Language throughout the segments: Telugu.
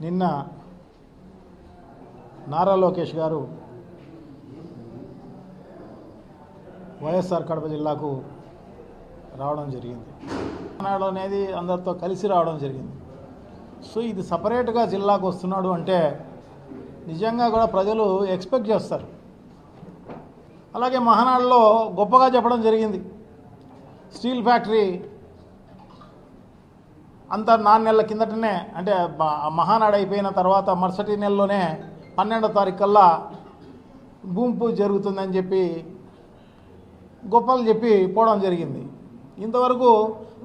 నిన్న నారా లోకేష్ గారు వైఎస్ఆర్ కడప జిల్లాకు రావడం జరిగింది. నాడు అనేది అందరితో కలిసి రావడం జరిగింది. సో ఇది సపరేట్గా జిల్లాకు వస్తున్నాడు అంటే నిజంగా కూడా ప్రజలు ఎక్స్పెక్ట్ చేస్తారు. అలాగే మహానాడులో గొప్పగా చెప్పడం జరిగింది. స్టీల్ ఫ్యాక్టరీ అంత 4 నెలల కిందటనే, అంటే మహానాడు అయిపోయిన తర్వాత మరుసటి నెలలోనే 12వ తారీఖు కల్లా భూమి పూజ జరుగుతుందని చెప్పి గొప్పలు చెప్పి పోవడం జరిగింది. ఇంతవరకు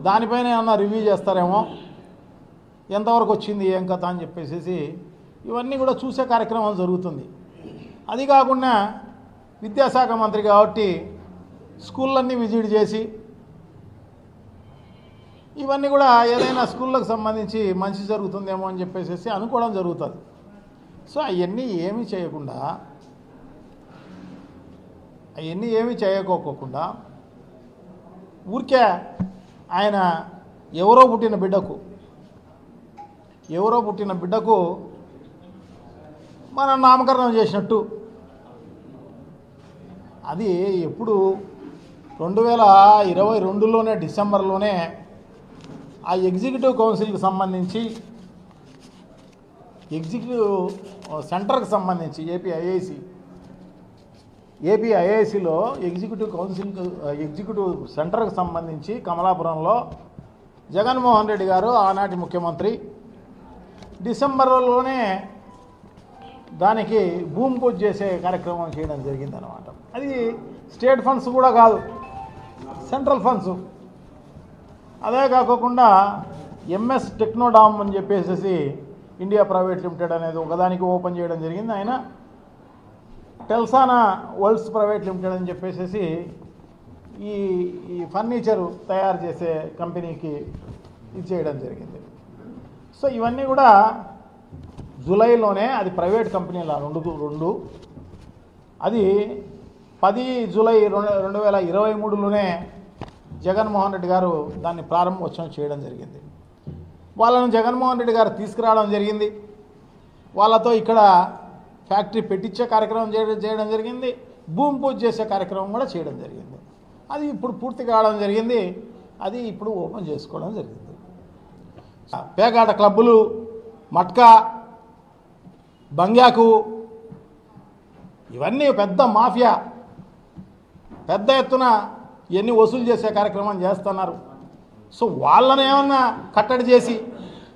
దానిపైన ఏమన్నా రివ్యూ చేస్తారేమో, ఎంతవరకు వచ్చింది ఏం కథ అని చెప్పేసి ఇవన్నీ కూడా చూసే కార్యక్రమం జరుగుతుంది. అది కాకుండా విద్యాశాఖ మంత్రి కాబట్టి స్కూళ్ళన్నీ విజిట్ చేసి ఇవన్నీ కూడా ఏదైనా స్కూళ్ళకు సంబంధించి మంచి జరుగుతుందేమో అని చెప్పేసి అనుకోవడం జరుగుతుంది. సో అవన్నీ ఏమీ చేయకోకుండా ఊరికే ఆయన ఎవరో పుట్టిన బిడ్డకు మనం నామకరణం చేసినట్టు, అది ఎప్పుడు 2022లోనే డిసెంబర్లోనే ఆ ఎగ్జిక్యూటివ్ కౌన్సిల్కి సంబంధించి, ఎగ్జిక్యూటివ్ సెంటర్కి సంబంధించి ఏపీ ఐఐసిలో ఎగ్జిక్యూటివ్ సెంటర్కి సంబంధించి కమలాపురంలో జగన్మోహన్ రెడ్డి గారు ఆనాటి ముఖ్యమంత్రి డిసెంబర్లోనే దానికి భూమి పూజ చేసే కార్యక్రమం చేయడం జరిగిందనమాట. అది స్టేట్ ఫండ్స్ కూడా కాదు, సెంట్రల్ ఫండ్స్. అదే కాకుండా ఎంఎస్ టెక్నోడామ్ అని చెప్పేసి ఇండియా ప్రైవేట్ లిమిటెడ్ అనేది ఒకదానికి ఓపెన్ చేయడం జరిగింది. ఆయన టెల్సానా వరల్డ్స్ ప్రైవేట్ లిమిటెడ్ అని చెప్పేసి ఈ ఫర్నిచరు తయారు చేసే కంపెనీకి ఇది చేయడం జరిగింది. సో ఇవన్నీ కూడా జూలైలోనే, అది ప్రైవేట్ కంపెనీల రెండు అది 10 జూలై 2023లోనే జగన్మోహన్ రెడ్డి గారు దాన్ని ప్రారంభోత్సవం చేయడం జరిగింది. వాళ్ళను జగన్మోహన్ రెడ్డి గారు తీసుకురావడం జరిగింది. వాళ్ళతో ఇక్కడ ఫ్యాక్టరీ పెట్టించే కార్యక్రమం చేయడం జరిగింది. భూమి పూజ చేసే కార్యక్రమం కూడా చేయడం జరిగింది. అది ఇప్పుడు పూర్తి కావడం జరిగింది. అది ఇప్పుడు ఓపెన్ చేసుకోవడం జరిగింది. పేకాట క్లబ్బులు, మట్కా, బంగ్యాకు, ఇవన్నీ పెద్ద మాఫియా, పెద్ద ఎత్తున ఇవన్నీ వసూలు చేసే కార్యక్రమం చేస్తున్నారు. సో వాళ్ళని ఏమన్నా కట్టడి చేసి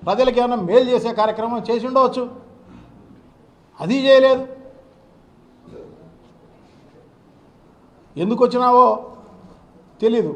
ప్రజలకు ఏమన్నా మేలు చేసే కార్యక్రమం చేసి ఉండవచ్చు, అది చేయలేదు. ఎందుకు వచ్చినావో తెలీదు.